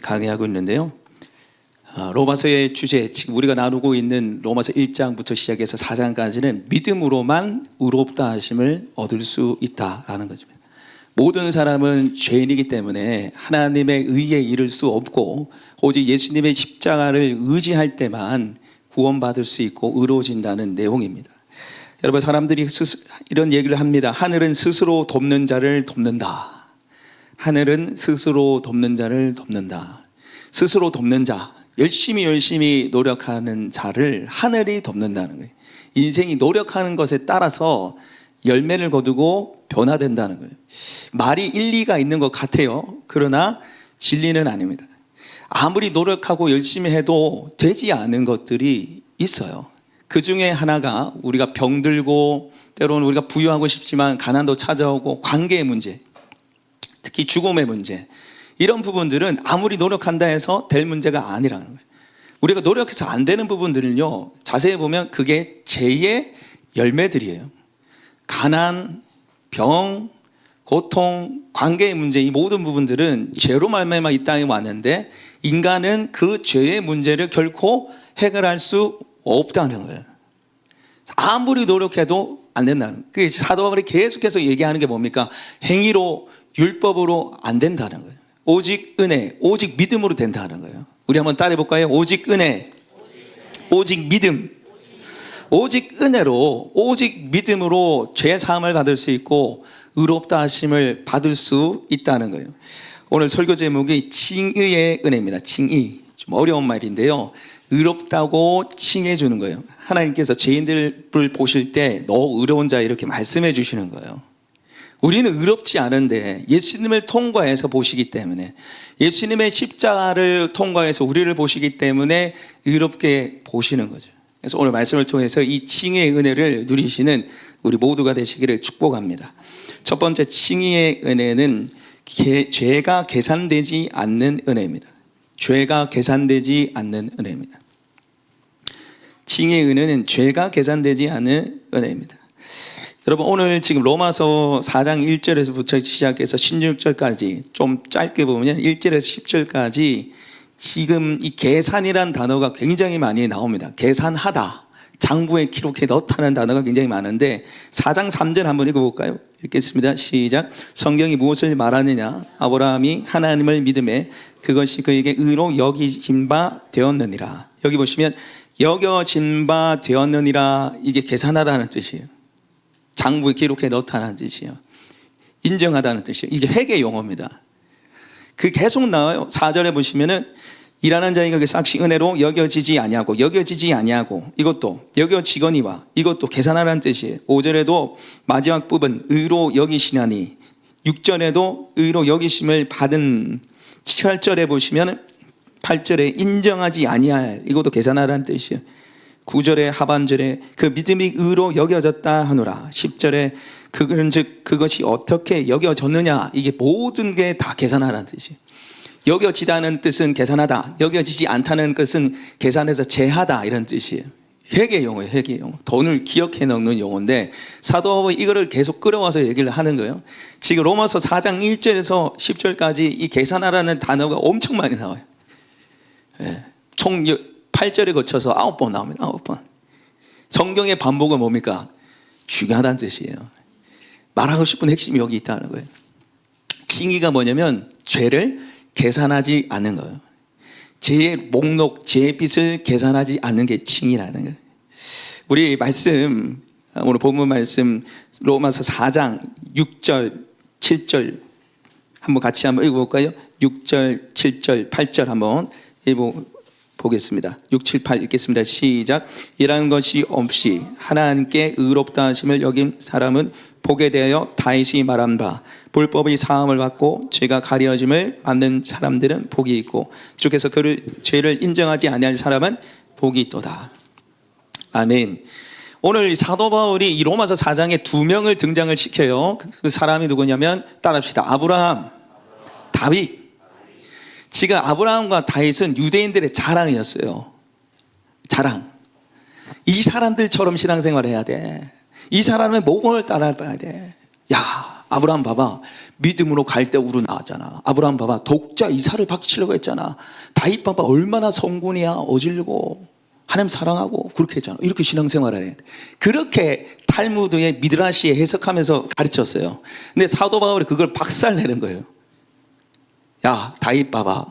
강의하고 있는데요. 로마서의 주제, 지금 우리가 나누고 있는 로마서 1장부터 시작해서 4장까지는 믿음으로만 의롭다 하심을 얻을 수 있다라는 거죠. 모든 사람은 죄인이기 때문에 하나님의 의에 이를 수 없고 오직 예수님의 십자가를 의지할 때만 구원받을 수 있고 의로워진다는 내용입니다. 여러분, 사람들이 이런 얘기를 합니다. 하늘은 스스로 돕는 자를 돕는다. 하늘은 스스로 돕는 자를 돕는다. 스스로 돕는 자, 열심히 노력하는 자를 하늘이 돕는다는 거예요. 인생이 노력하는 것에 따라서 열매를 거두고 변화된다는 거예요. 말이 일리가 있는 것 같아요. 그러나 진리는 아닙니다. 아무리 노력하고 열심히 해도 되지 않은 것들이 있어요. 그 중에 하나가 우리가 병들고 때로는 우리가 부유하고 싶지만 가난도 찾아오고 관계의 문제, 특히 죽음의 문제, 이런 부분들은 아무리 노력한다 해서 될 문제가 아니라는 거예요. 우리가 노력해서 안 되는 부분들은요, 자세히 보면 그게 죄의 열매들이에요. 가난, 병, 고통, 관계의 문제, 이 모든 부분들은 죄로 말미암아 이 땅에 왔는데 인간은 그 죄의 문제를 결코 해결할 수 없다는 거예요. 아무리 노력해도 안 된다는 거예요. 그게 사도 바울이 계속해서 얘기하는 게 뭡니까? 행위로, 율법으로 안 된다는 거예요. 오직 은혜, 오직 믿음으로 된다는 거예요. 우리 한번 따라해 볼까요? 오직 은혜, 오직 믿음. 오직 은혜로, 오직 믿음으로 죄 사함을 받을 수 있고 의롭다 하심을 받을 수 있다는 거예요. 오늘 설교 제목이 칭의의 은혜입니다. 칭의, 좀 어려운 말인데요, 의롭다고 칭해 주는 거예요. 하나님께서 죄인들을 보실 때 너 의로운 자 이렇게 말씀해 주시는 거예요. 우리는 의롭지 않은데 예수님을 통과해서 보시기 때문에, 예수님의 십자가를 통과해서 우리를 보시기 때문에 의롭게 보시는 거죠. 그래서 오늘 말씀을 통해서 이 칭의의 은혜를 누리시는 우리 모두가 되시기를 축복합니다. 첫 번째, 칭의의 은혜는 죄가 계산되지 않는 은혜입니다. 죄가 계산되지 않는 은혜입니다. 칭의의 은혜는 죄가 계산되지 않는 은혜입니다. 여러분, 오늘 지금 로마서 4장 1절에서부터 시작해서 16절까지 좀 짧게 보면 1절에서 10절까지 지금 이 계산이란 단어가 굉장히 많이 나옵니다. 계산하다, 장부에 기록해 넣다는 단어가 굉장히 많은데 4장 3절 한번 읽어볼까요? 읽겠습니다. 시작. 성경이 무엇을 말하느냐? 아브라함이 하나님을 믿음에 그것이 그에게 의로 여기신 바 되었느니라. 여기 보시면 여겨진 바 되었느니라, 이게 계산하다는 뜻이에요. 장부에 기록해 넣다는 뜻이에요. 인정하다는 뜻이에요. 이게 회계 용어입니다. 그 계속 나와요. 4절에 보시면은 일하는 자에게 그 삭시 은혜로 여겨지지 아니하고, 여겨지지 아니하고, 이것도 여겨지거니와, 이것도 계산하라는 뜻이에요. 5절에도 마지막 부분 의로 여기시나니, 6절에도 의로 여기심을 받은, 7절에 보시면 8절에 인정하지 아니할, 이것도 계산하라는 뜻이에요. 9절에 하반절에 그 믿음이 의로 여겨졌다 하노라. 10절에 그런즉 그것이 어떻게 여겨졌느냐, 이게 모든 게 다 계산하라는 뜻이에요. 여겨지다는 뜻은 계산하다, 여겨지지 않다는 뜻은 계산해서 제하다, 이런 뜻이에요. 회계 용어예요. 회계 용어. 돈을 기억해 놓는 용어인데 사도 바울이 이거를 계속 끌어와서 얘기를 하는 거예요. 지금 로마서 4장 1절에서 10절까지 이 계산하라는 단어가 엄청 많이 나와요. 총 8절에 거쳐서 9번 나옵니다. 9번. 성경의 반복은 뭡니까? 중요하다는 뜻이에요. 말하고 싶은 핵심이 여기 있다는 거예요. 칭의가 뭐냐면 죄를 계산하지 않는 거예요. 죄의 목록, 죄의 빚을 계산하지 않는 게 칭의라는 거예요. 우리 말씀, 오늘 본문 말씀 로마서 4장 6절, 7절 한번 같이 한번 읽어볼까요? 6절, 7절, 8절 한번 보겠습니다. 6, 7, 8 읽겠습니다. 시작. 이라는 것이 없이 하나님께 의롭다 하심을 여긴 사람은 보게 되어 다윗이 말한 바 불법의 사함을 받고 죄가 가려짐을 받는 사람들은 복이 있고 주께서 그를 죄를 인정하지 아니할 사람은 복이 있도다. 아멘. 오늘 사도 바울이 이 로마서 4장에 두 명을 등장을 시켜요. 그 사람이 누구냐면 따라합시다. 아브라함, 다윗. 지금 아브라함과 다윗은 유대인들의 자랑이었어요. 자랑. 이 사람들처럼 신앙생활을 해야 돼. 이 사람의 모범을 따라봐야 돼. 야, 아브라함 봐봐. 믿음으로 갈 때 우르 나왔잖아. 아브라함 봐봐. 독자 이삭을 바치려고 했잖아. 다윗 봐봐. 얼마나 성군이야. 어질고 하나님 사랑하고 그렇게 했잖아. 이렇게 신앙생활을 해. 그렇게 탈무드의 미드라시에 해석하면서 가르쳤어요. 근데 사도 바울이 그걸 박살내는 거예요. 야, 다윗 봐봐.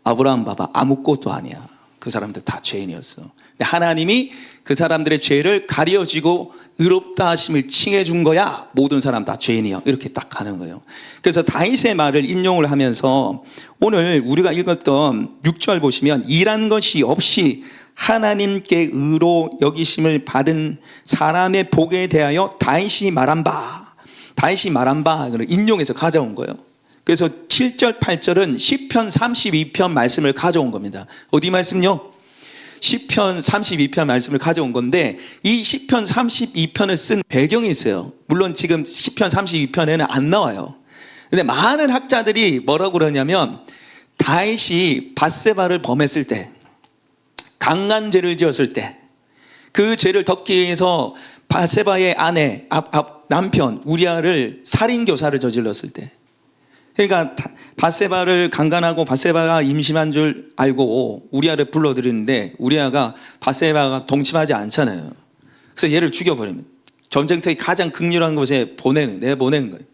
아브라함 봐봐. 아무것도 아니야. 그 사람들 다 죄인이었어. 하나님이 그 사람들의 죄를 가려지고 의롭다 하심을 칭해 준 거야. 모든 사람 다 죄인이야. 이렇게 딱 하는 거예요. 그래서 다윗의 말을 인용을 하면서 오늘 우리가 읽었던 6절 보시면 일한 것이 없이 하나님께 의로 여기심을 받은 사람의 복에 대하여 다윗이 말한 바 인용해서 가져온 거예요. 그래서 7절 8절은 시편 32편 말씀을 가져온 겁니다. 어디 말씀요? 시편 32편 말씀을 가져온 건데 이 시편 32편을 쓴 배경이 있어요. 물론 지금 시편 32편에는 안 나와요. 근데 많은 학자들이 뭐라고 그러냐면 다윗이 밧세바를 범했을 때, 강간 죄를 지었을 때, 그 죄를 덮기 위해서 밧세바의 아내, 남편 우리아를 살인교사를 저질렀을 때, 그러니까 밧세바를 강간하고 밧세바가 임신한 줄 알고 우리아를 불러들이는데 우리아가 밧세바가 동침하지 않잖아요. 그래서 얘를 죽여버립니다. 전쟁터의 가장 극렬한 곳에 내보내는 거예요.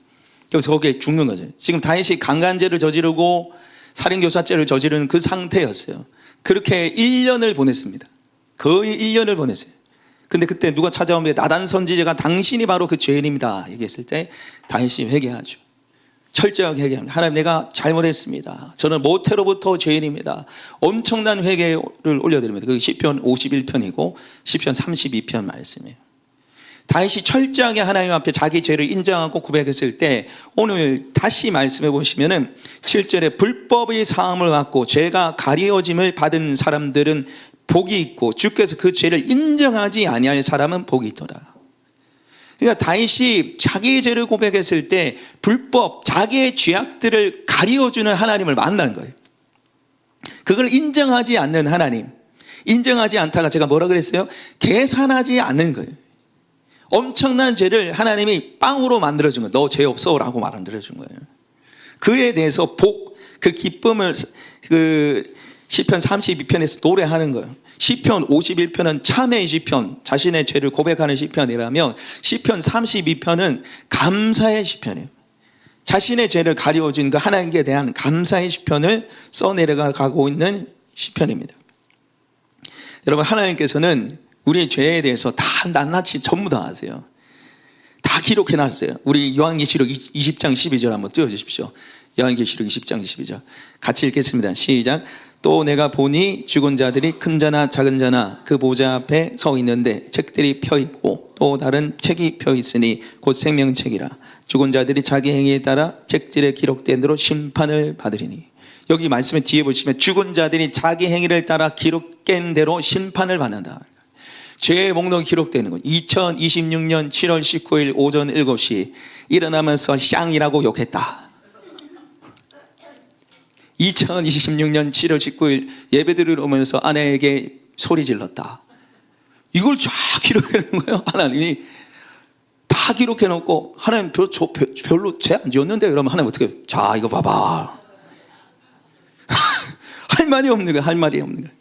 그래서 거기에 죽는 거죠. 지금 다윗이 강간죄를 저지르고 살인교사죄를 저지르는 그 상태였어요. 그렇게 1년을 보냈습니다. 거의 1년을 보냈어요. 근데 그때 누가 찾아오면 나단 선지자가 당신이 바로 그 죄인입니다 얘기했을 때 다윗이 회개하죠. 철저하게 회개합니다. 하나님, 내가 잘못했습니다. 저는 모태로부터 죄인입니다. 엄청난 회개를 올려드립니다. 그게 시편 51편이고 시편 32편 말씀이에요. 다윗이 철저하게 하나님 앞에 자기 죄를 인정하고 고백했을 때 오늘 다시 말씀해 보시면은 7절에 불법의 사함을 받고 죄가 가리워짐을 받은 사람들은 복이 있고 주께서 그 죄를 인정하지 아니할 사람은 복이 있더라. 그러니까 다윗이 자기의 죄를 고백했을 때 불법, 자기의 죄악들을 가리워주는 하나님을 만난 거예요. 그걸 인정하지 않는 하나님, 인정하지 않다가 제가 뭐라 그랬어요? 계산하지 않는 거예요. 엄청난 죄를 하나님이 빵으로 만들어준 거예요. 너 죄 없어 라고 만들어준 거예요. 그에 대해서 그 기쁨을 시편 32편에서 노래하는 거예요. 시편 51편은 참회의 시편, 자신의 죄를 고백하는 시편이라면 시편 32편은 감사의 시편이에요. 자신의 죄를 가려워준 그 하나님께 대한 감사의 시편을 써내려가고 있는 시편입니다. 여러분, 하나님께서는 우리의 죄에 대해서 다 낱낱이 전부 다 아세요. 다 기록해놨어요. 우리 요한계시록 20장 12절 한번 띄워주십시오. 요한계시록 20장 12절 같이 읽겠습니다. 시작. 또 내가 보니 죽은 자들이 큰 자나 작은 자나 그 보좌 앞에 서 있는데 책들이 펴 있고 또 다른 책이 펴 있으니 곧 생명책이라. 죽은 자들이 자기 행위에 따라 책질에 기록된 대로 심판을 받으리니. 여기 말씀의 뒤에 보시면 죽은 자들이 자기 행위를 따라 기록된 대로 심판을 받는다. 죄의 목록이 기록되는 것. 2026년 7월 19일 오전 7시 일어나면서 샹이라고 욕했다. 2026년 7월 19일 예배드리러 오면서 아내에게 소리 질렀다. 이걸 쫙 기록해 놓은 거예요. 하나님이 다 기록해 놓고, 하나님 별로 죄 안 지었는데 그러면 하나님 어떻게, 자 이거 봐봐. 할 말이 없는 거예요. 할 말이 없는 거예요.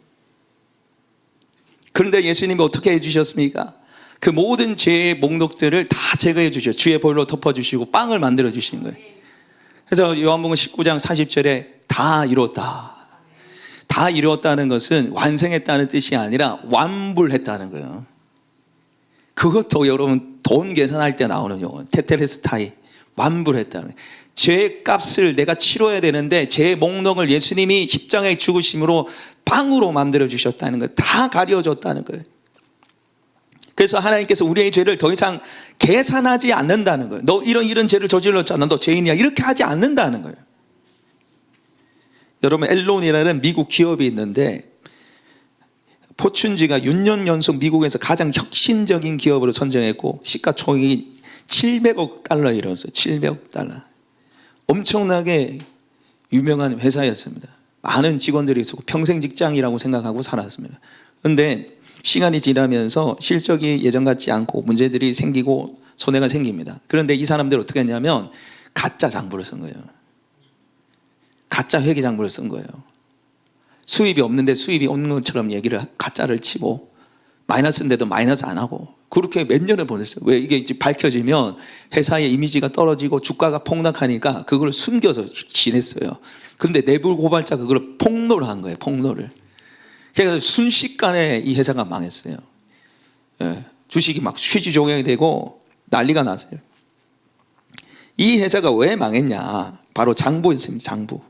그런데 예수님이 어떻게 해주셨습니까? 그 모든 죄의 목록들을 다 제거해 주셨어요. 주의 보혈로 덮어주시고 빵을 만들어 주신 거예요. 그래서 요한복음 19장 40절에 다 이루었다. 다 이루었다는 것은 완성했다는 뜻이 아니라 완불했다는 거예요. 그것도 여러분 돈 계산할 때 나오는 용어, 테텔레스타이, 완불했다는 거예요. 죄의 값을 내가 치러야 되는데 죄의 목록을 예수님이 십자가에 죽으심으로 빵으로 만들어 주셨다는 거예요. 다 가려줬다는 거예요. 그래서 하나님께서 우리의 죄를 더 이상 계산하지 않는다는 거예요. 너 이런 죄를 저질렀잖아, 너 죄인이야, 이렇게 하지 않는다는 거예요. 여러분, 앨론이라는 미국 기업이 있는데 포춘지가 6년 연속 미국에서 가장 혁신적인 기업으로 선정했고 시가총액이 700억 달러에 이르렀어요. 700억 달러. 엄청나게 유명한 회사였습니다. 많은 직원들이 있었고 평생 직장이라고 생각하고 살았습니다. 그런데 시간이 지나면서 실적이 예전 같지 않고 문제들이 생기고 손해가 생깁니다. 그런데 이 사람들이 어떻게 했냐면 가짜 장부를 쓴 거예요. 가짜 회계 장부를 쓴 거예요. 수입이 없는데 수입이 없는 것처럼 얘기를 가짜를 치고 마이너스인데도 마이너스 안 하고 그렇게 몇 년을 보냈어요. 왜 이게 이제 밝혀지면 회사의 이미지가 떨어지고 주가가 폭락하니까 그걸 숨겨서 지냈어요. 근데 내부 고발자 그걸 폭로를 한 거예요. 폭로를. 그래서 순식간에 이 회사가 망했어요. 예, 주식이 막 휴지 조경이 되고 난리가 났어요. 이 회사가 왜 망했냐? 바로 장부였습니다. 장부.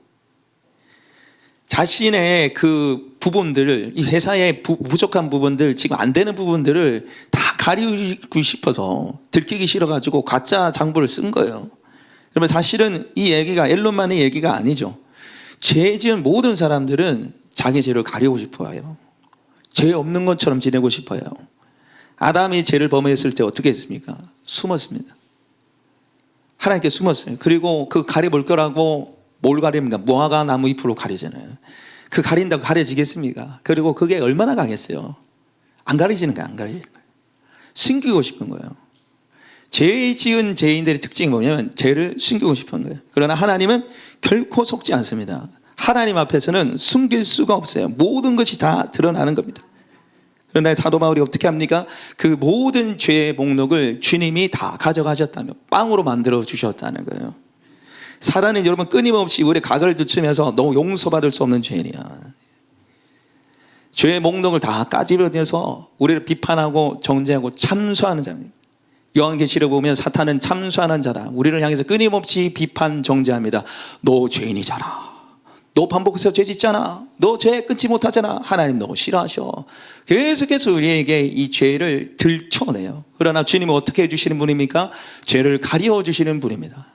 자신의 그 부분들을, 이 회사의 부족한 부분들, 지금 안 되는 부분들을 다 가리고 싶어서 들키기 싫어가지고 가짜 장부를 쓴 거예요. 그러면 사실은 이 얘기가 앨런만의 얘기가 아니죠. 죄 지은 모든 사람들은 자기 죄를 가리고 싶어요. 죄 없는 것처럼 지내고 싶어요. 아담이 죄를 범했을 때 어떻게 했습니까? 숨었습니다. 하나님께 숨었어요. 그리고 그 가려볼 거라고 뭘 가립니까? 무화과 나무 잎으로 가리잖아요. 그 가린다고 가려지겠습니까? 그리고 그게 얼마나 강했어요. 안 가려지는 거예요. 안 가려지는 거예요. 숨기고 싶은 거예요. 죄 지은 죄인들의 특징이 뭐냐면 죄를 숨기고 싶은 거예요. 그러나 하나님은 결코 속지 않습니다. 하나님 앞에서는 숨길 수가 없어요. 모든 것이 다 드러나는 겁니다. 그러나 사도 바울이 어떻게 합니까? 그 모든 죄의 목록을 주님이 다 가져가셨다며 빵으로 만들어 주셨다는 거예요. 사단은 여러분 끊임없이 우리 각을 두치면서 너 용서받을 수 없는 죄인이야. 죄의 목록을 다 까집어내서 우리를 비판하고 정죄하고 참수하는 자입니다. 요한계시록 보면 사탄은 참수하는 자라. 우리를 향해서 끊임없이 비판 정죄합니다. 너 죄인이잖아. 너 반복해서 죄 짓잖아. 너 죄 끊지 못하잖아. 하나님 너 싫어하셔. 계속해서 우리에게 이 죄를 들춰내요. 그러나 주님은 어떻게 해주시는 분입니까? 죄를 가려주시는 분입니다.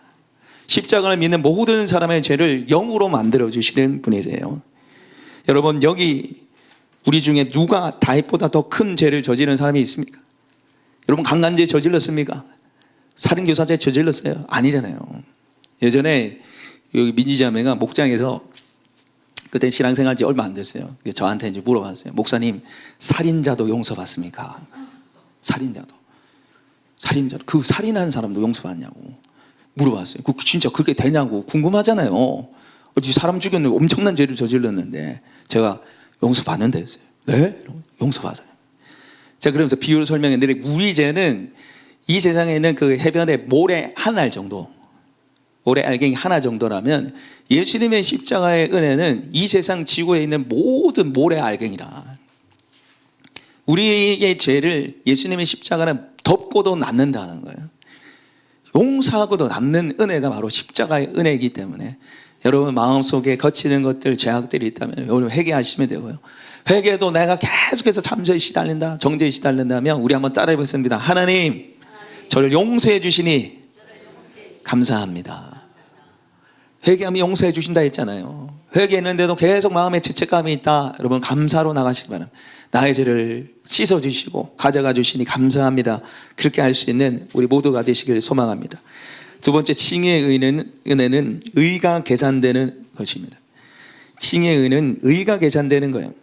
십자가를 믿는 모든 사람의 죄를 영으로 만들어주시는 분이세요. 여러분 여기 우리 중에 누가 다윗보다 더 큰 죄를 저지른 사람이 있습니까? 여러분 강간죄 저질렀습니까? 살인교사죄 저질렀어요? 아니잖아요. 예전에 여기 민지자매가 목장에서 그때 신앙생활 지 얼마 안 됐어요. 저한테 이제 물어봤어요. 목사님 살인자도 용서받습니까? 살인자도 그 살인한 사람도 용서받냐고 물어봤어요. 그 진짜 그게 되냐고 궁금하잖아요. 사람 죽였는데 엄청난 죄를 저질렀는데 제가 용서받는다 했어요. 네? 용서받아요. 제가 그러면서 비유를 설명했는데 우리 죄는 이 세상에는 그 해변에 모래 한 알 정도, 모래 알갱이 하나 정도라면 예수님의 십자가의 은혜는 이 세상 지구에 있는 모든 모래 알갱이라. 우리의 죄를 예수님의 십자가는 덮고도 남는다는 거예요. 용서하고도 남는 은혜가 바로 십자가의 은혜이기 때문에 여러분 마음속에 거치는 것들, 죄악들이 있다면 오늘 회개하시면 되고요. 회개도 내가 계속해서 참소에 시달린다, 정죄에 시달린다면 우리 한번 따라해 보겠습니다. 하나님, 저를 용서해 주시니 감사합니다. 회개하면 용서해 주신다 했잖아요. 회개했는데도 계속 마음에 죄책감이 있다. 여러분 감사로 나가시기 바랍니다. 나의 죄를 씻어주시고 가져가 주시니 감사합니다. 그렇게 할 수 있는 우리 모두가 되시길 소망합니다. 두 번째 칭의의 은혜는 의가 계산되는 것입니다. 칭의의 은혜는 의가 계산되는 거예요.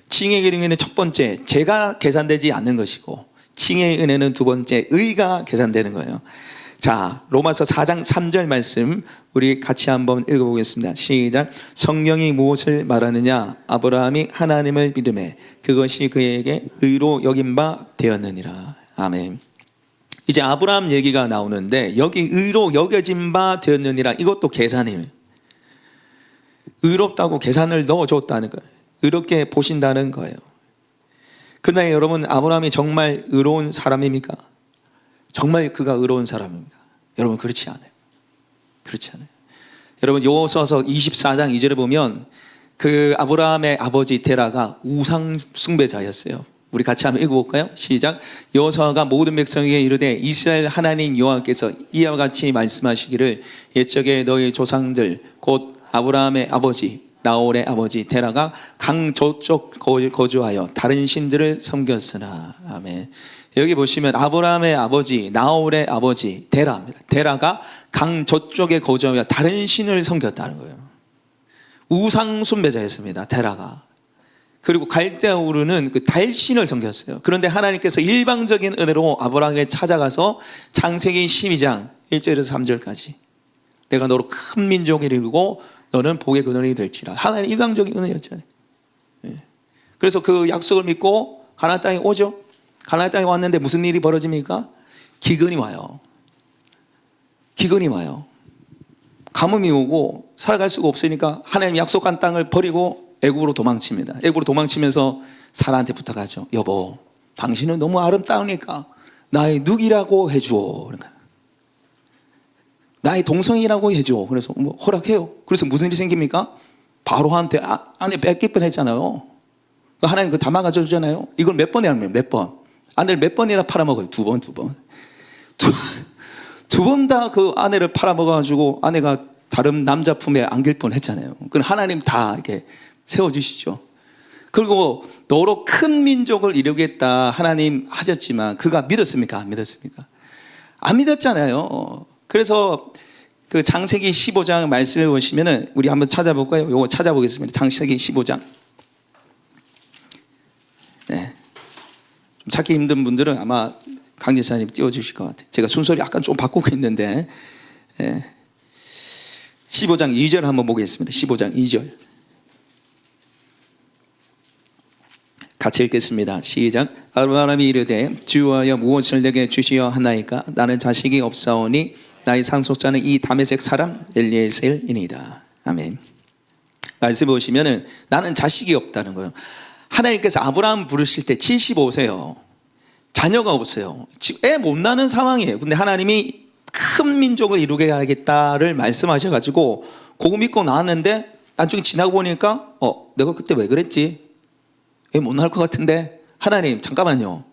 칭의의 은혜는 첫 번째 죄가 계산되지 않는 것이고 칭의의 은혜는 두 번째 의가 계산되는 거예요. 자, 로마서 4장 3절 말씀 우리 같이 한번 읽어보겠습니다. 시작. 성경이 무엇을 말하느냐? 아브라함이 하나님을 믿음에 그것이 그에게 의로 여긴 바 되었느니라. 아멘. 이제 아브라함 얘기가 나오는데 여기 의로 여겨진 바 되었느니라 이것도 계산이에요. 의롭다고 계산을 넣어줬다는 거예요. 의롭게 보신다는 거예요. 그러나 여러분 아브라함이 정말 의로운 사람입니까? 정말 그가 의로운 사람입니까? 여러분 그렇지 않아요. 그렇지 않아요. 여러분 여호수아서 24장 2절에 보면 그 아브라함의 아버지 데라가 우상 숭배자였어요. 우리 같이 한번 읽어볼까요? 시작. 여호수아가 모든 백성에게 이르되 이스라엘 하나님 여호와께서 이와 같이 말씀하시기를 옛적에 너희 조상들 곧 아브라함의 아버지 나홀의 아버지 데라가 강 저쪽 거주하여 다른 신들을 섬겼으나. 아멘. 여기 보시면 아브라함의 아버지 나홀의 아버지 데라입니다. 데라가 강 저쪽에 거주하여 다른 신을 섬겼다는 거예요. 우상 숭배자였습니다. 데라가. 그리고 갈대아우르는 그 달신을 섬겼어요. 그런데 하나님께서 일방적인 은혜로 아브라함에게 찾아가서 창세기 12장 1절에서 3절까지 내가 너로 큰 민족이 이루고 너는 복의 근원이 될지라. 하나님 일방적인 은혜였잖아요. 그래서 그 약속을 믿고 가나안 땅에 오죠. 가나안 땅에 왔는데 무슨 일이 벌어집니까? 기근이 와요. 기근이 와요. 가뭄이 오고 살아갈 수가 없으니까 하나님 약속한 땅을 버리고 애굽으로 도망칩니다. 애굽으로 도망치면서 사라한테 부탁하죠. 여보, 당신은 너무 아름다우니까 나의 누이라고 해줘. 그러니까 나의 동성이라고 해줘. 그래서 뭐 허락해요. 그래서 무슨 일이 생깁니까? 바로한테 아내 뺏길 뻔했잖아요. 하나님 그거 다 막아줘 주잖아요. 이걸 몇 번에 하면 몇 번? 아내를 몇 번이나 팔아먹어요? 두 번. 두 번 다 그 아내를 팔아먹어가지고 아내가 다른 남자 품에 안길 뻔했잖아요. 그럼 하나님 다 이렇게 세워주시죠. 그리고 너로 큰 민족을 이루겠다 하나님 하셨지만 그가 믿었습니까? 안 믿었습니까? 안 믿었잖아요. 그래서 그 창세기 15장 말씀해 보시면은 우리 한번 찾아볼까요? 요거 찾아보겠습니다. 창세기 15장. 네. 좀 찾기 힘든 분들은 아마 강제사님 띄워주실 것 같아요. 제가 순서를 약간 좀 바꾸고 있는데 15장 2절 한번 보겠습니다. 15장 2절 같이 읽겠습니다. 시작. 아브라함이 이르되 주여여 무엇을 내게 주시어 하나이까? 나는 자식이 없사오니 나의 상속자는 이 다메섹 사람 엘리에셀이니이다. 아멘. 말씀 보시면은 나는 자식이 없다는 거예요. 하나님께서 아브라함 부르실 때 75세요. 자녀가 없어요. 애 못 낳는 상황이에요. 근데 하나님이 큰 민족을 이루게 하겠다를 말씀하셔가지고 그거 믿고 나왔는데 나중에 지나고 보니까 내가 그때 왜 그랬지? 애 못 낳을 것 같은데 하나님 잠깐만요.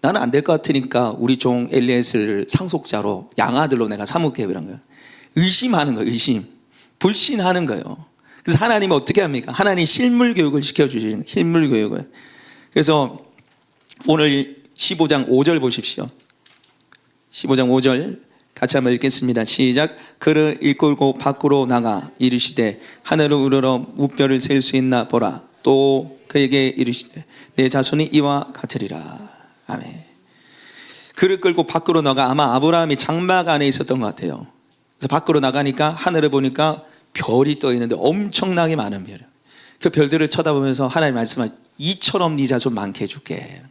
나는 안 될 것 같으니까 우리 종 엘리에셀을 상속자로 양아들로 내가 삼을게요. 이런 거예요. 의심하는 거예요. 의심. 불신하는 거예요. 그래서 하나님이 어떻게 합니까? 하나님 실물 교육을 시켜주시는 실물 교육을. 그래서 오늘 15장 5절 보십시오. 15장 5절 같이 한번 읽겠습니다. 시작. 그를 이끌고 밖으로 나가 이르시되 하늘을 우러러 무뼈를 셀 수 있나 보라. 또 그에게 이르시되 내 자손이 이와 같으리라. 아멘. 그를 끌고 밖으로 나가 아마 아브라함이 장막 안에 있었던 것 같아요. 그래서 밖으로 나가니까 하늘을 보니까 별이 떠 있는데 엄청나게 많은 별이에요. 그 별들을 쳐다보면서 하나님 말씀하시 이처럼 네 자손 많게 해줄게.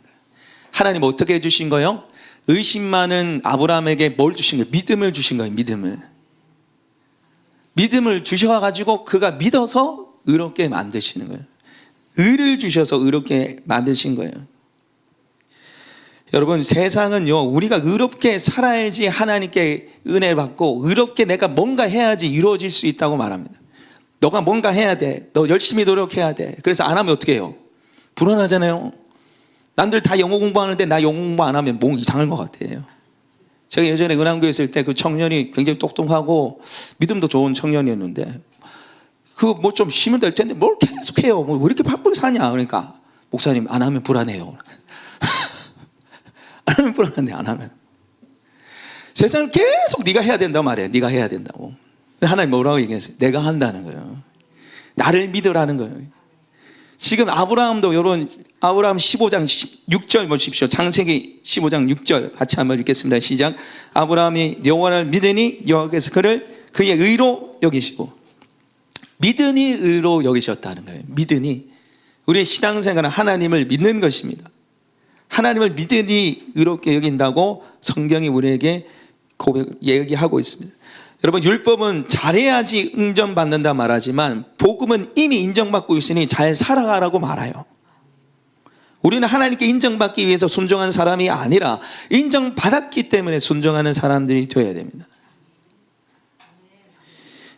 하나님 어떻게 해주신 거예요? 의심 많은 아브라함에게 뭘 주신 거예요? 믿음을 주신 거예요. 믿음을 주셔가지고 그가 믿어서 의롭게 만드시는 거예요. 의를 주셔서 의롭게 만드신 거예요. 여러분, 세상은요, 우리가 의롭게 살아야지 하나님께 은혜를 받고 의롭게 내가 뭔가 해야지 이루어질 수 있다고 말합니다. 너가 뭔가 해야 돼. 너 열심히 노력해야 돼. 그래서 안 하면 어떻게 해요? 불안하잖아요. 남들 다 영어 공부하는데 나 영어 공부 안 하면 뭔 이상한 것 같아요. 제가 예전에 은한교회 있을 때 그 청년이 굉장히 똑똑하고 믿음도 좋은 청년이었는데 그거 뭐 좀 쉬면 될 텐데 뭘 계속 해요. 뭐 왜 이렇게 바쁘게 사냐. 그러니까 목사님 안 하면 불안해요. 안 하면 불안한데 안 하면. 세상은 계속 네가 해야 된단 말이에요. 네가 해야 된다고. 하나님 뭐라고 얘기했어요? 내가 한다는 거예요. 나를 믿으라는 거예요. 지금 아브라함도 이런 아브라함 15장 6절 보십시오. 창세기 15장 6절 같이 한번 읽겠습니다. 시작. 아브라함이 여호와를 믿으니 여호와께서 그를 그의 의로 여기시고. 믿으니 의로 여기셨다는 거예요. 믿으니. 우리의 신앙생활은 하나님을 믿는 것입니다. 하나님을 믿으니 의롭게 여긴다고 성경이 우리에게 얘기하고 있습니다. 여러분, 율법은 잘해야지 인정받는다 말하지만 복음은 이미 인정받고 있으니 잘 살아가라고 말해요. 우리는 하나님께 인정받기 위해서 순종한 사람이 아니라 인정받았기 때문에 순종하는 사람들이 되어야 됩니다.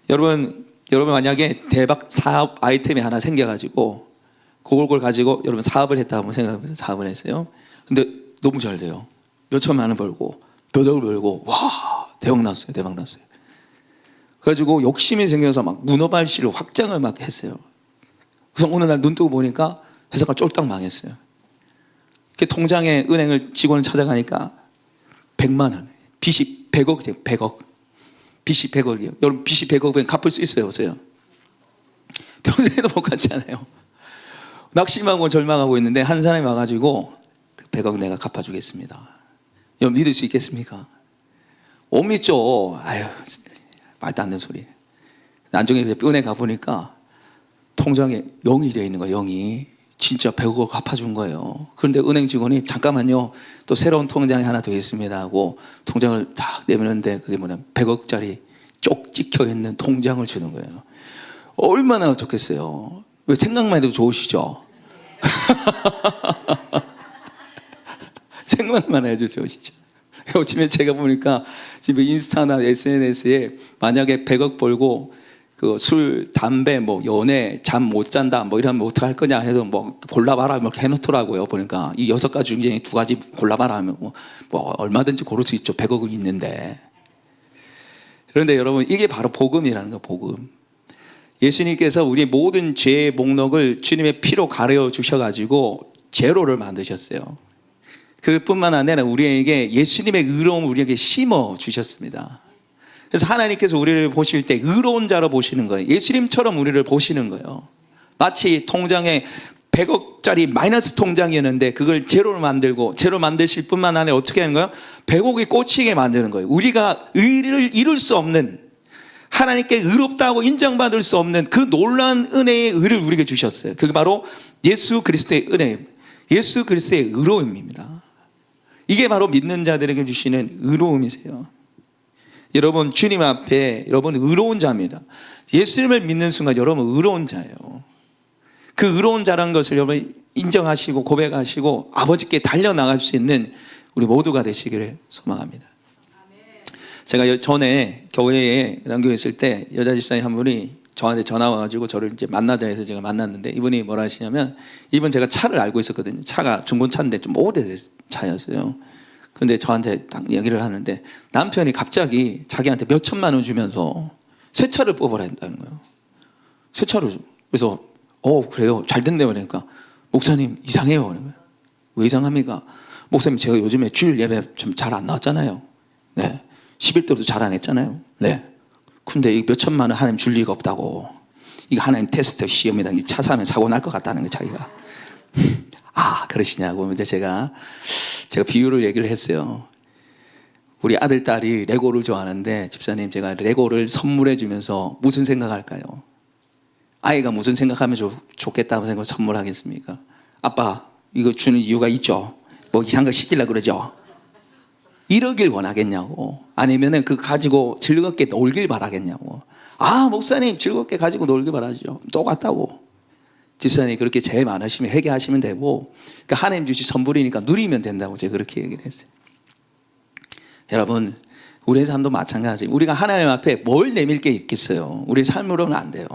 여러분 만약에 대박 사업 아이템이 하나 생겨가지고 그걸 가지고 여러분 사업을 했다 한번 생각해보세요. 사업을 했어요. 근데 너무 잘 돼요. 몇 천만 원 벌고 몇 억을 벌고 와 대박 났어요. 그래가지고 욕심이 생겨서 막 문어발시를 확장을 막 했어요. 그래서 어느 날 눈 뜨고 보니까 회사가 쫄딱 망했어요. 통장에 은행을 직원을 찾아가니까 100만 원, 빚이 100억 돼요. 100억. 빚이 100억이에요. 여러분 빚이 100억이면 갚을 수 있어요, 없어요? 평생에도 못 갚잖아요. 낙심하고 절망하고 있는데 한 사람이 와가지고 그 100억 내가 갚아주겠습니다. 여러분 믿을 수 있겠습니까? 못 믿죠. 아유, 말도 안 되는 소리. 나중에 은행 가보니까 통장에 0이 되어 있는 거예요. 0이. 진짜 100억을 갚아준 거예요. 그런데 은행 직원이 잠깐만요, 또 새로운 통장이 하나 더 있습니다 하고 통장을 딱 내밀었는데 그게 뭐냐, 100억짜리 쪽 찍혀 있는 통장을 주는 거예요. 얼마나 좋겠어요. 생각만 해도 좋으시죠? 생각만 해도 좋으시죠? 요즘에 제가 보니까 지금 인스타나 SNS에 만약에 100억 벌고 그 술, 담배, 뭐 연애, 잠 못 잔다, 뭐 이러면 어떡할 거냐 해서 뭐 골라봐라 뭐 해놓더라고요. 보니까 이 6가지 중에 2가지 골라봐라 하면 뭐 얼마든지 고를 수 있죠. 100억은 있는데. 그런데 여러분, 이게 바로 복음이라는 거예요. 복음. 예수님께서 우리의 모든 죄의 목록을 주님의 피로 가려 주셔가지고 제로를 만드셨어요. 그뿐만 아니라 우리에게 예수님의 의로움을 우리에게 심어 주셨습니다. 그래서 하나님께서 우리를 보실 때 의로운 자로 보시는 거예요. 예수님처럼 우리를 보시는 거예요. 마치 통장에 100억짜리 마이너스 통장이었는데 그걸 제로로 만들고, 제로 만드실 뿐만 아니라 어떻게 하는 거예요? 100억이 꽂히게 만드는 거예요. 우리가 의를 이룰 수 없는, 하나님께 의롭다고 인정받을 수 없는 그 놀라운 은혜의 의를 우리에게 주셨어요. 그게 바로 예수 그리스도의 은혜, 예수 그리스도의 의로움입니다. 이게 바로 믿는 자들에게 주시는 의로움이세요. 여러분, 주님 앞에 여러분 의로운 자입니다. 예수님을 믿는 순간 여러분 의로운 자예요. 그 의로운 자라는 것을 여러분 인정하시고 고백하시고 아버지께 달려나갈 수 있는 우리 모두가 되시기를 소망합니다. 제가 전에 교회에 남교회 있을 때 여자 집사님 한 분이 저한테 전화 와가지고 저를 이제 만나자 해서 제가 만났는데, 이분이 뭐라 하시냐면, 이분 제가 차를 알고 있었거든요. 차가 중고차인데 좀 오래된 차였어요. 근데 저한테 딱 얘기를 하는데 남편이 갑자기 자기한테 몇 천만 원 주면서 새 차를 뽑으라 한다는 거예요. 새 차를. 그래서 그래요, 잘 됐네요. 그러니까 목사님 이상해요. 그런 거예요. 왜 이상합니까? 목사님, 제가 요즘에 주일 예배 좀 잘 안 나왔잖아요. 네. 11대도 잘 안 했잖아요. 네. 근데 이 몇 천만 원 하나님 줄 리가 없다고. 이거 하나님 테스트 시험이다. 차 사면 사고 날 것 같다는 거 자기가. 그러시냐고. 이제 제가 비유를 얘기를 했어요. 우리 아들, 딸이 레고를 좋아하는데, 집사님, 제가 레고를 선물해 주면서 무슨 생각할까요? 아이가 무슨 생각하면 좋겠다고 생각 선물하겠습니까? 아빠, 이거 주는 이유가 있죠. 뭐 이상한 거 시키려고 그러죠. 이러길 원하겠냐고. 아니면은 그거 가지고 즐겁게 놀길 바라겠냐고. 목사님 즐겁게 가지고 놀길 바라죠. 똑같다고. 집사님이 그렇게 제일 많으시면 회개하시면 되고, 그러니까 하나님 주신 선물이니까 누리면 된다고 제가 그렇게 얘기를 했어요. 여러분, 우리의 삶도 마찬가지. 우리가 하나님 앞에 뭘 내밀 게 있겠어요? 우리의 삶으로는 안 돼요.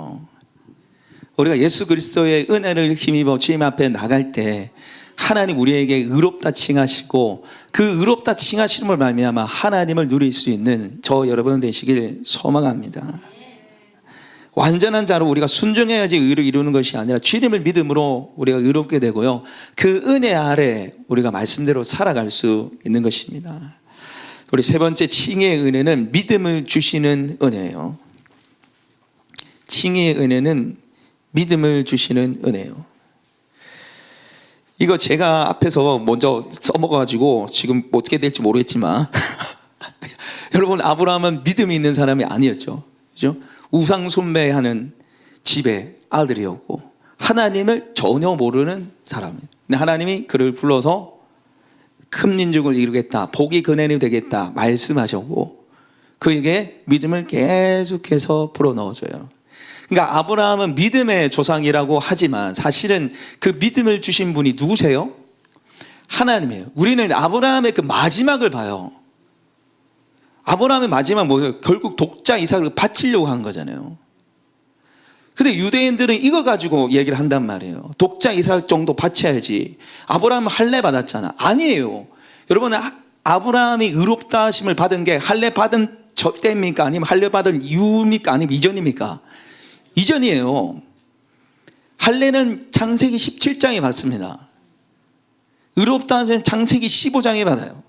우리가 예수 그리스도의 은혜를 힘입어 주님 앞에 나갈 때 하나님 우리에게 의롭다 칭하시고, 그 의롭다 칭하심을 말미암아 하나님을 누릴 수 있는 저 여러분 되시길 소망합니다. 완전한 자로 우리가 순종해야지 의를 이루는 것이 아니라 주님을 믿음으로 우리가 의롭게 되고요, 그 은혜 아래 우리가 말씀대로 살아갈 수 있는 것입니다. 우리 세 번째 칭의의 은혜는 믿음을 주시는 은혜예요. 칭의의 은혜는 믿음을 주시는 은혜예요. 이거 제가 앞에서 먼저 써먹어가지고 지금 어떻게 될지 모르겠지만 여러분, 아브라함은 믿음이 있는 사람이 아니었죠. 그죠? 우상 숭배하는 집의 아들이었고 하나님을 전혀 모르는 사람이에요. 근데 하나님이 그를 불러서 큰 민족을 이루겠다, 복이 근원이 되겠다 말씀하셨고 그에게 믿음을 계속해서 불어넣어줘요. 그러니까 아브라함은 믿음의 조상이라고 하지만 사실은 그 믿음을 주신 분이 누구세요? 하나님이에요. 우리는 아브라함의 그 마지막을 봐요. 아브라함의 마지막 뭐예요? 결국 독자 이삭을 바치려고 한 거잖아요. 근데 유대인들은 이거 가지고 얘기를 한단 말이에요. 독자 이삭 정도 바쳐야지. 아브라함은 할례 받았잖아. 아니에요. 여러분, 아브라함이 의롭다 하심을 받은 게 할례 받은 저 때입니까? 아니면 할례 받은 이후입니까? 아니면 이전입니까? 이전이에요. 할례는 창세기 17장에 받습니다. 의롭다 하면 창세기 15장에 받아요.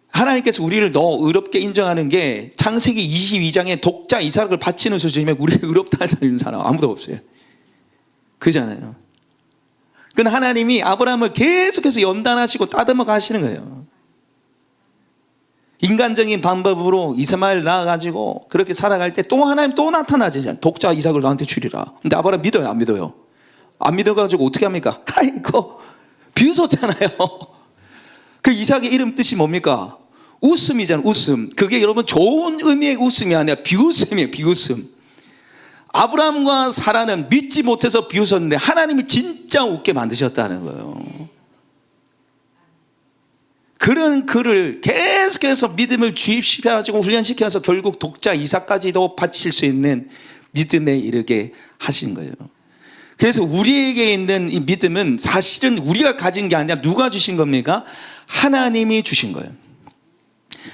하나님께서 우리를 더 의롭게 인정하는 게 창세기 22장에 독자 이삭을 바치는 수준이면 우리를 의롭다 하는 사람 아무도 없어요. 그잖아요. 그건 하나님이 아브라함을 계속해서 연단하시고 다듬어 가시는 거예요. 인간적인 방법으로 이스마엘 낳아가지고 그렇게 살아갈 때 또 하나님 또 나타나지. 독자 이삭을 너한테 주리라. 근데 아브라함 믿어요, 안 믿어요? 안 믿어가지고 어떻게 합니까? 아이고, 비웃었잖아요. 그 이삭의 이름 뜻이 뭡니까? 웃음이잖아요, 웃음. 그게 여러분 좋은 의미의 웃음이 아니라 비웃음이에요, 비웃음. 아브라함과 사라는 믿지 못해서 비웃었는데 하나님이 진짜 웃게 만드셨다는 거예요. 그런 그를 계속해서 믿음을 주입시켜가지고 훈련시켜서 결국 독자 이삭까지도 바칠 수 있는 믿음에 이르게 하신 거예요. 그래서 우리에게 있는 이 믿음은 사실은 우리가 가진 게 아니라 누가 주신 겁니까? 하나님이 주신 거예요.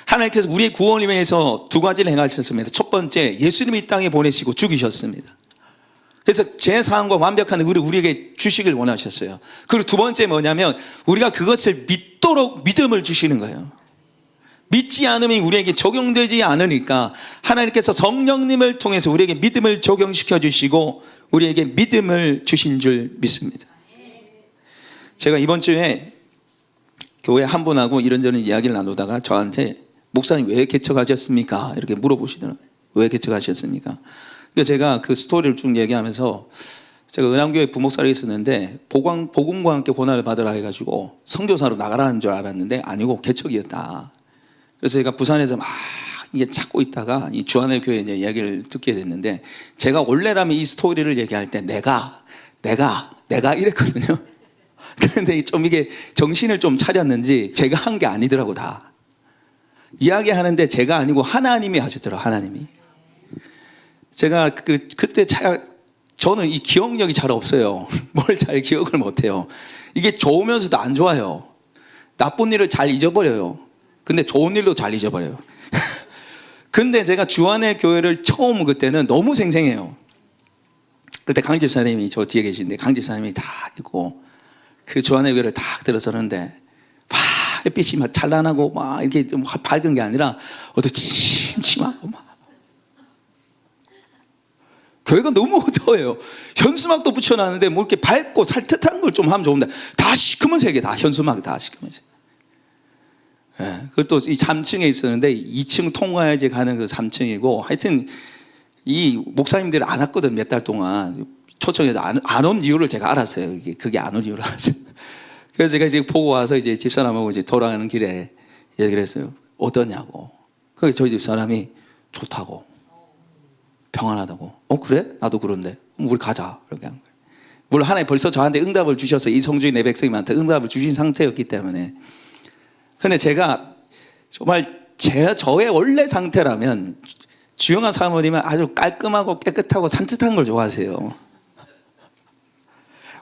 하나님께서 우리의 구원을 위해서 두 가지를 행하셨습니다. 첫 번째, 예수님이 이 땅에 보내시고 죽이셨습니다. 그래서 제사함과 완벽한 의를 우리에게 주시길 원하셨어요. 그리고 두 번째 뭐냐면 우리가 그것을 믿도록 믿음을 주시는 거예요. 믿지 않으면 우리에게 적용되지 않으니까 하나님께서 성령님을 통해서 우리에게 믿음을 적용시켜 주시고 우리에게 믿음을 주신 줄 믿습니다. 제가 이번 주에 교회 한 분하고 이런저런 이야기를 나누다가 저한테 목사님 왜 개척하셨습니까? 이렇게 물어보시더라고요. 왜 개척하셨습니까? 그러니까 제가 그 스토리를 쭉 얘기하면서 제가 은암교회 부목사로 있었는데 복음과 함께 고난을 받으라 해가지고 선교사로 나가라는 줄 알았는데 아니고 개척이었다. 그래서 제가 부산에서 막 이게 찾고 있다가 이 주안의 교회 이제 이야기를 듣게 됐는데 제가 원래라면 이 스토리를 얘기할 때 내가 이랬거든요. 그런데 좀 이게 정신을 좀 차렸는지 제가 한 게 아니더라고 다. 이야기하는데 제가 아니고 하나님이 하셨더라고요. 하나님이. 제가 그때 저는 이 기억력이 잘 없어요. 뭘 잘 기억을 못해요. 이게 좋으면서도 안 좋아요. 나쁜 일을 잘 잊어버려요. 근데 좋은 일도 잘 잊어버려요. 근데 제가 주안의 교회를 처음 온 그때는 너무 생생해요. 그때 강 집사님이 저 뒤에 계신데 강 집사님이 다 있고 그 주안의 교회를 딱 들어서는데 막 햇빛이 막 찬란하고 막 이렇게 좀 밝은 게 아니라 어두침침하고 막 교회가 너무 어두워요. 현수막도 붙여놨는데 뭐 이렇게 밝고 살뜻한 걸 좀 하면 좋은데 다 시커먼 색이에요. 다 현수막 다 시커먼 색. 예, 그것도 이 3층에 있었는데 2층 통과해야지 가는 그 3층이고 하여튼 이 목사님들이 안 왔거든 몇 달 동안 초청해서 안 온 이유를 제가 알았어요. 그게 안 온 이유를 알았어요. 그래서 제가 이제 보고 와서 이제 집사람하고 이제 돌아가는 길에 얘기를 했어요. 어떠냐고. 그래서 저희 집사람이 좋다고. 평안하다고. 그래? 나도 그런데. 우리 가자. 이렇게 한 거예요. 물론 하나님 벌써 저한테 응답을 주셔서 이 성중의 내 백성님한테 응답을 주신 상태였기 때문에. 그런데 제가 정말 저의 원래 상태라면 주영아 사모님은 아주 깔끔하고 깨끗하고 산뜻한 걸 좋아하세요.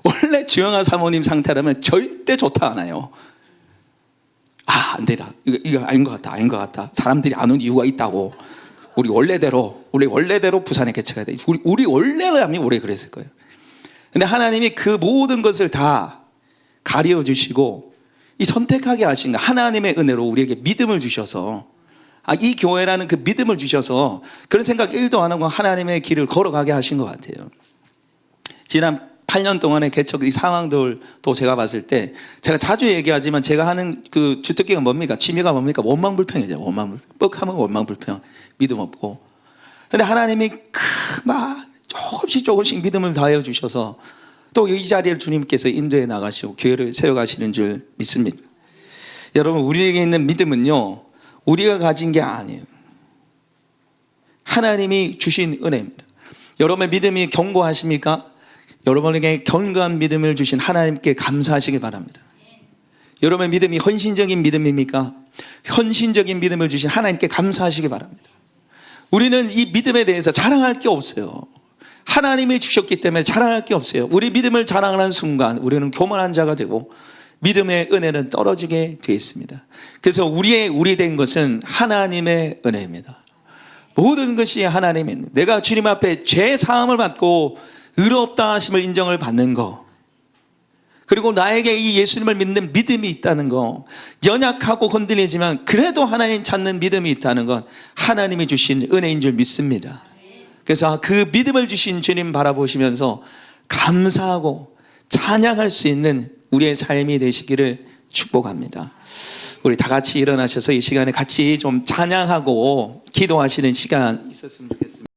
원래 주영아 사모님 상태라면 절대 좋다 않아요. 안 되다. 이거 아닌 것 같다. 아닌 것 같다. 사람들이 안 온 이유가 있다고. 우리 원래대로 부산에 개척해야 돼. 우리 원래라면 우리 그랬을 거예요. 근데 하나님이 그 모든 것을 다 가려 주시고 이 선택하게 하신 거예요. 하나님의 은혜로 우리에게 믿음을 주셔서 이 교회라는 그 믿음을 주셔서 그런 생각 1도 안 하고 하나님의 길을 걸어가게 하신 것 같아요. 지난 8년 동안의 개척 이 상황들도 제가 봤을 때 제가 자주 얘기하지만 제가 하는 그 주특기가 뭡니까? 취미가 뭡니까? 원망불평이죠. 원망불평. 뻑하면 원망불평. 믿음 없고. 근데 하나님이 막 조금씩 믿음을 다해 주셔서 또 이 자리를 주님께서 인도해 나가시고 교회를 세워가시는 줄 믿습니다. 여러분 우리에게 있는 믿음은요 우리가 가진 게 아니에요. 하나님이 주신 은혜입니다. 여러분의 믿음이 견고하십니까? 여러분에게 견고한 믿음을 주신 하나님께 감사하시기 바랍니다. 여러분의 믿음이 헌신적인 믿음입니까? 헌신적인 믿음을 주신 하나님께 감사하시기 바랍니다. 우리는 이 믿음에 대해서 자랑할 게 없어요. 하나님이 주셨기 때문에 자랑할 게 없어요. 우리 믿음을 자랑하는 순간 우리는 교만한 자가 되고 믿음의 은혜는 떨어지게 되어 있습니다. 그래서 우리 된 것은 하나님의 은혜입니다. 모든 것이 하나님입니다. 내가 주님 앞에 죄 사함을 받고 의롭다 하심을 인정을 받는 거, 그리고 나에게 이 예수님을 믿는 믿음이 있다는 거, 연약하고 흔들리지만 그래도 하나님 찾는 믿음이 있다는 건 하나님이 주신 은혜인 줄 믿습니다. 그래서 그 믿음을 주신 주님 바라보시면서 감사하고 찬양할 수 있는 우리의 삶이 되시기를 축복합니다. 우리 다 같이 일어나셔서 이 시간에 같이 좀 찬양하고 기도하시는 시간 있었으면 좋겠습니다.